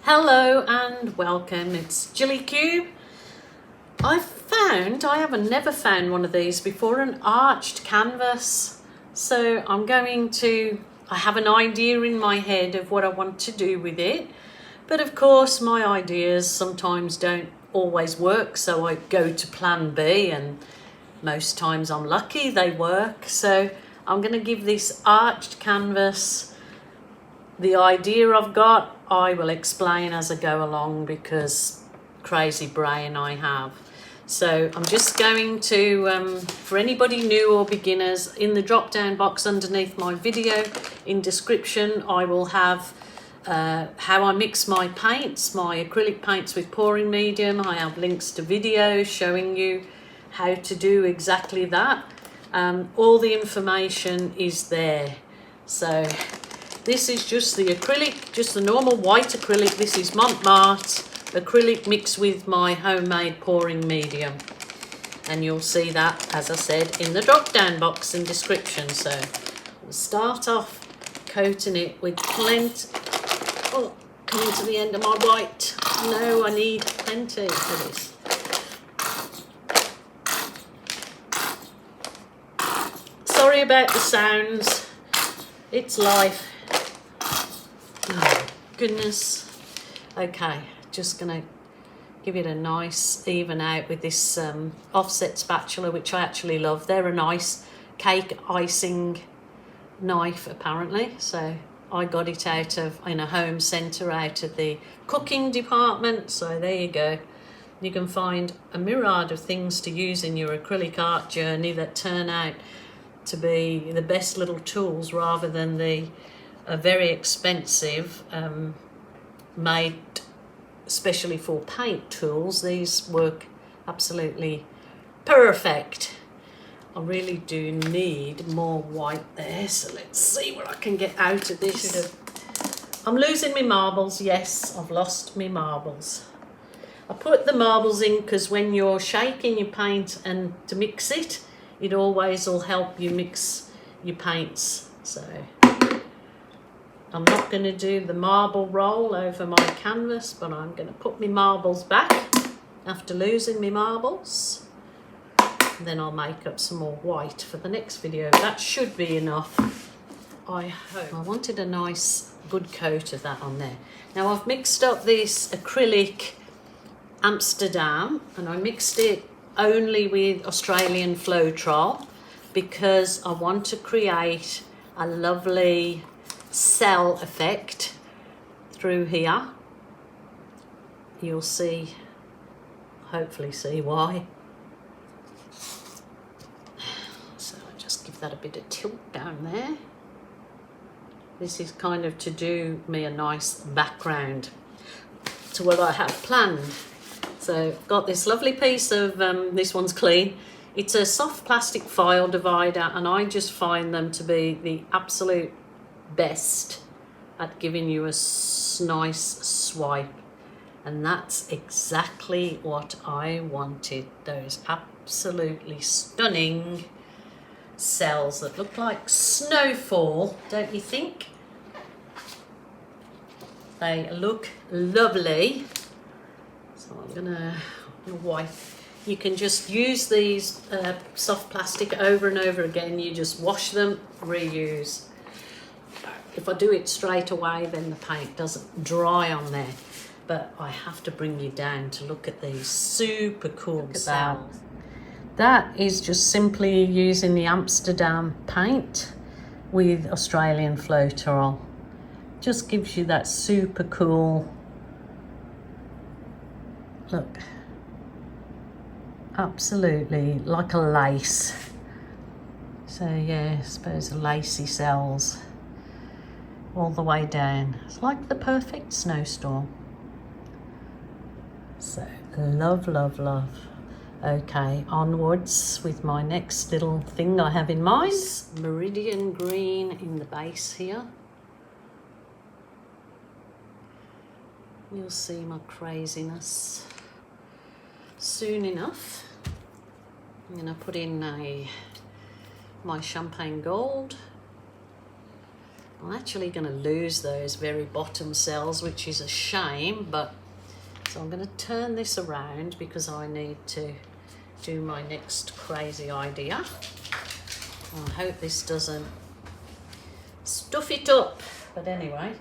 Hello and welcome, it's Gilly Cube. I haven't never found one of these before, an arched canvas. So I have an idea in my head of what I want to do with it. But of course my ideas sometimes don't always work, so I go to plan B, and most times I'm lucky they work. So I'm going to give this arched canvas the idea I've got. I will explain as I go along because crazy brain I have. So I'm just going to, for anybody new or beginners, in the drop down box underneath my video in description I will have how I mix my paints, my acrylic paints with pouring medium. I have links to videos showing you how to do exactly that. All the information is there. So this is just the acrylic, just the normal white acrylic. This is Montmartre acrylic mixed with my homemade pouring medium. And you'll see that, as I said, in the drop down box in description. So we'll start off coating it with plenty. Oh, coming to the end of my white. No, I need plenty for this. Sorry about the sounds. It's life. Oh, goodness. Okay, just gonna give it a nice even out with this offset spatula, which I actually love. They're a nice cake icing knife apparently, so I got it in a home centre out of the cooking department. So there you go. You can find a myriad of things to use in your acrylic art journey that turn out to be the best little tools, rather than the very expensive made especially for paint tools. These work absolutely perfect. I really do need more white there, so let's see what I can get out of this. I'm losing my marbles. Yes, I've lost my marbles. I put the marbles in because when you're shaking your paint and to mix it, it always will help you mix your paints. So I'm not going to do the marble roll over my canvas, but I'm going to put my marbles back after losing my marbles. And then I'll make up some more white for the next video. That should be enough, I hope. I wanted a nice good coat of that on there. Now I've mixed up this acrylic Amsterdam, and I mixed it only with Australian Floetrol because I want to create a lovely cell effect through here. You'll see, hopefully see why. So I'll just give that a bit of tilt down there. This is kind of to do me a nice background to what I have planned. So I've got this lovely piece of, this one's clean. It's a soft plastic file divider, and I just find them to be the absolute best at giving you a nice swipe. And that's exactly what I wanted. Those absolutely stunning cells that look like snowfall, don't you think? They look lovely. So I'm gonna wipe. You can just use these soft plastic over and over again. You just wash them, reuse. If I do it straight away, then the paint doesn't dry on there. But I have to bring you down to look at these super cool cells. That is just simply using the Amsterdam paint with Australian Floetrol. Just gives you that super cool look. Absolutely like a lace. So yeah, I suppose lacy cells all the way down. It's like the perfect snowstorm. So love, love, love. Okay, onwards with my next little thing I have in mind. This meridian green in the base here. You'll see my craziness soon enough. I'm going to put in my champagne gold I'm actually going to lose those very bottom cells, which is a shame, but so I'm going to turn this around because I need to do my next crazy idea. I hope this doesn't stuff it up, but anyway,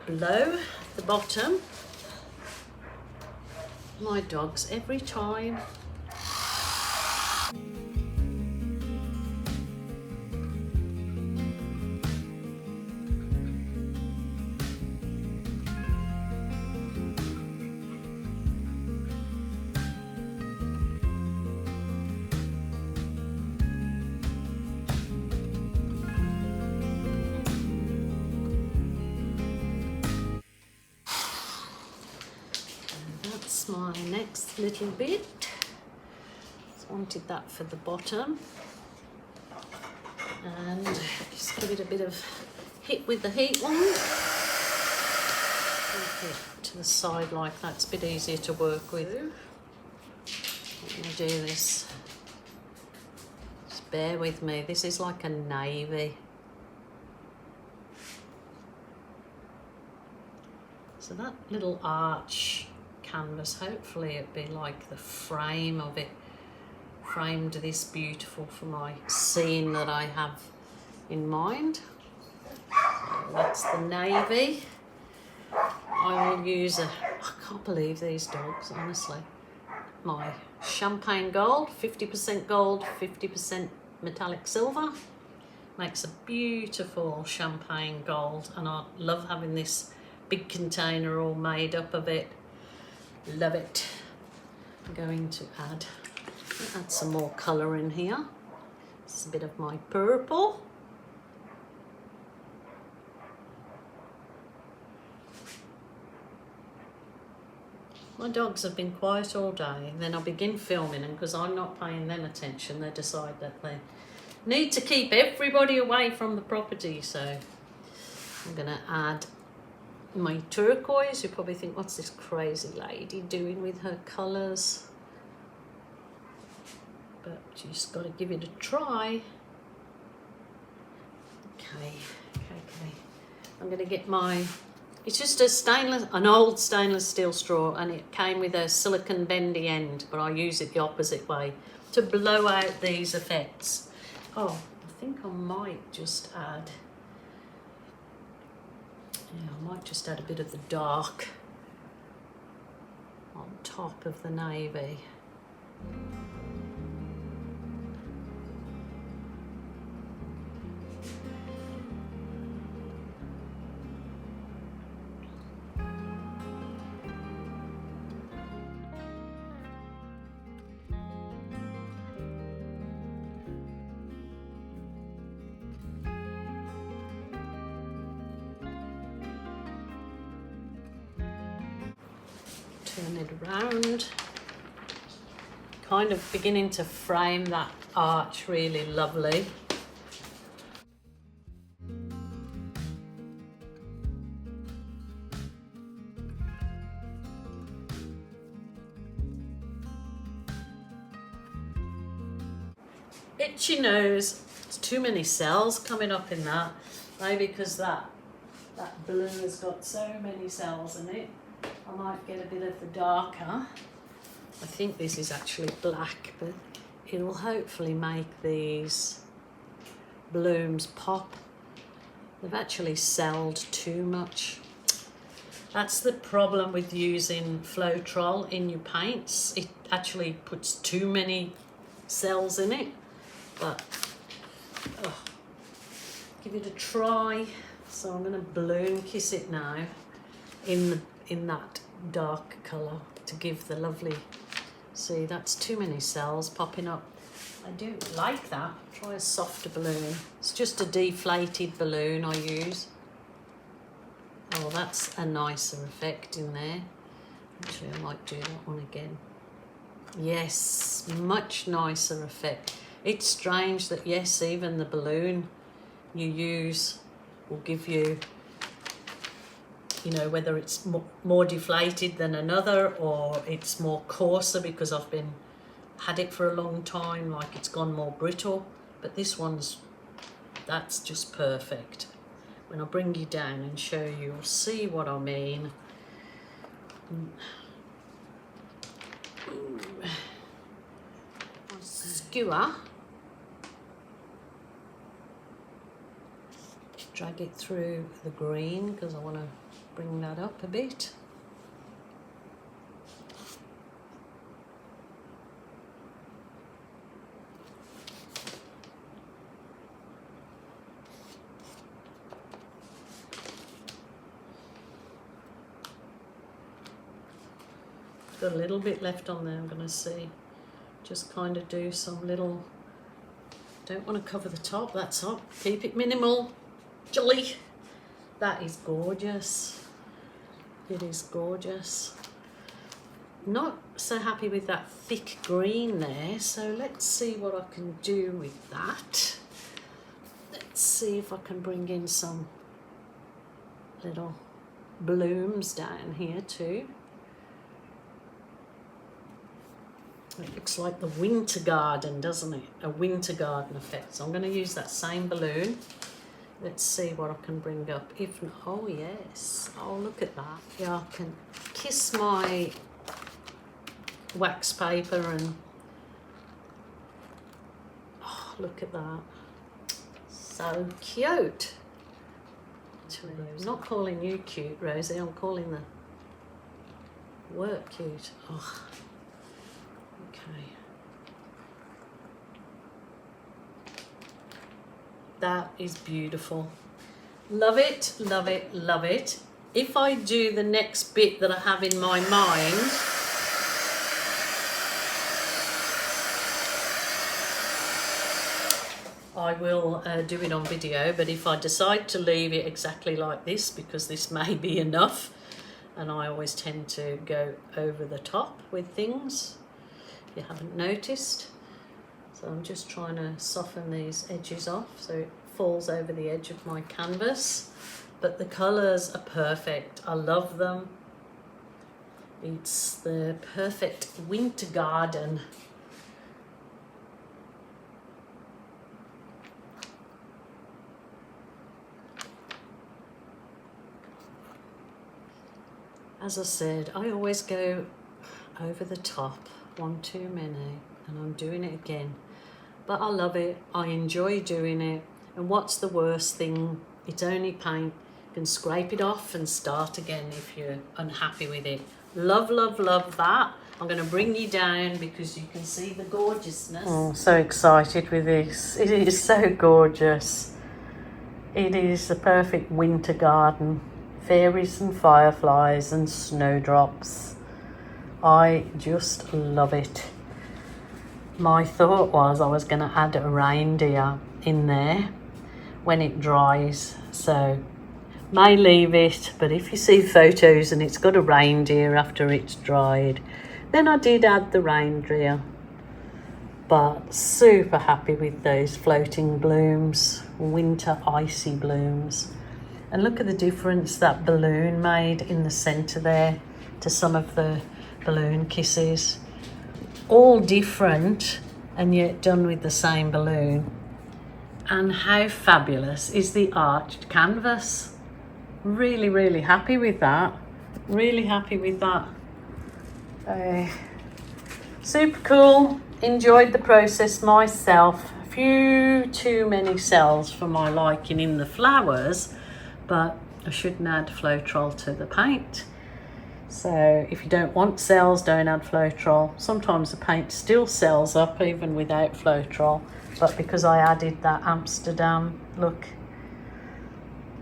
blow the bottom. My dogs every time. That's my next little bit. Just wanted that for the bottom. And just give it a bit of hit with the heat wand. To the side like that, it's a bit easier to work with. Let me do this. Just bear with me, this is like a navy. So that little arch canvas, hopefully it'd be like the frame of it, framed this beautiful for my scene that I have in mind. So that's the navy. I will use I can't believe these dogs, honestly. My champagne gold, 50% gold, 50% metallic silver. Makes a beautiful champagne gold, and I love having this big container all made up of it. Love it. I'm going to add some more colour in here. This is a bit of my purple. My dogs have been quiet all day, and then I begin filming them because I'm not paying them attention. They decide that they need to keep everybody away from the property. So I'm going to add my turquoise. You probably think, what's this crazy lady doing with her colours? But you just got to give it a try. Okay. I'm going to get my, it's just an old stainless steel straw, and it came with a silicone bendy end, but I use it the opposite way to blow out these effects. Oh, I think I might just add, I might just add a bit of the dark on top of the navy. Turn it around, kind of beginning to frame that arch really lovely. Itchy nose, it's too many cells coming up in that, maybe because that blue has got so many cells in it. I might get a bit of the darker. I think this is actually black, but it'll hopefully make these blooms pop. They've actually celled too much. That's the problem with using Floetrol in your paints. It actually puts too many cells in it, but give it a try. So I'm going to bloom kiss it now in that dark colour to give the lovely, see, that's too many cells popping up. I do like that. Try a softer balloon. It's just a deflated balloon I use. Oh, that's a nicer effect in there. Actually, I might do that one again. Yes, much nicer effect. It's strange that, yes, even the balloon you use will give you, you know, whether it's more deflated than another, or it's more coarser because I've had it for a long time, like it's gone more brittle. But this one's, that's just perfect. when I bring you down and show you, you'll see what I mean. Skewer, drag it through the green because I want to bring that up a bit. Got a little bit left on there, I'm going to see. Just kind of do some little, don't want to cover the top, that's up. Keep it minimal. Gilly. That is gorgeous. It is gorgeous. Not so happy with that thick green there, so let's see what I can do with that. Let's see if I can bring in some little blooms down here too. It looks like the winter garden, doesn't it? A winter garden effect. So I'm going to use that same balloon. Let's see what I can bring up. If not, oh yes, oh look at that. Yeah, I can kiss my wax paper and oh, look at that. So cute. I'm not calling you cute, Rosie. I'm calling the work cute. Oh. Okay. That is beautiful. Love it, love it, love it. If I do the next bit that I have in my mind, I will do it on video, but if I decide to leave it exactly like this, because this may be enough, and I always tend to go over the top with things, if you haven't noticed. So I'm just trying to soften these edges off so it falls over the edge of my canvas. But the colours are perfect. I love them. It's the perfect winter garden. As I said, I always go over the top, one too many, and I'm doing it again. But I love it, I enjoy doing it, and what's the worst thing? It's only paint. You can scrape it off and start again if you're unhappy with it. Love, love, love that. I'm going to bring you down because you can see the gorgeousness. Oh, so excited with this. It is so gorgeous. It is the perfect winter garden. Fairies and fireflies and snowdrops. I just love it. My thought was I was going to add a reindeer in there when it dries, so may leave it, but if you see photos and it's got a reindeer after it's dried, then I did add the reindeer. But super happy with those floating blooms, winter icy blooms. And look at the difference that balloon made in the centre there to some of the balloon kisses. All different and yet done with the same balloon. And how fabulous is the arched canvas? Really, really happy with that. Really happy with that. Super cool. Enjoyed the process myself. A few too many cells for my liking in the flowers, but I shouldn't add Floetrol to the paint. So if you don't want cells, don't add Floetrol. Sometimes the paint still sells up even without Floetrol, but because I added that Amsterdam look,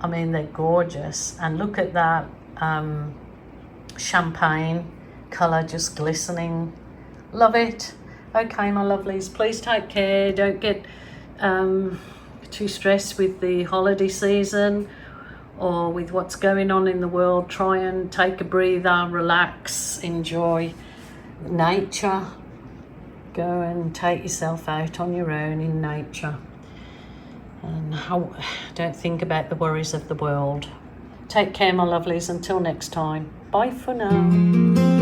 I mean, they're gorgeous. And look at that champagne colour just glistening. Love it. Okay, my lovelies, please take care. Don't get too stressed with the holiday season or with what's going on in the world. Try and take a breather, relax, enjoy nature. Go and take yourself out on your own in nature. And don't think about the worries of the world. Take care, my lovelies. Until next time. Bye for now.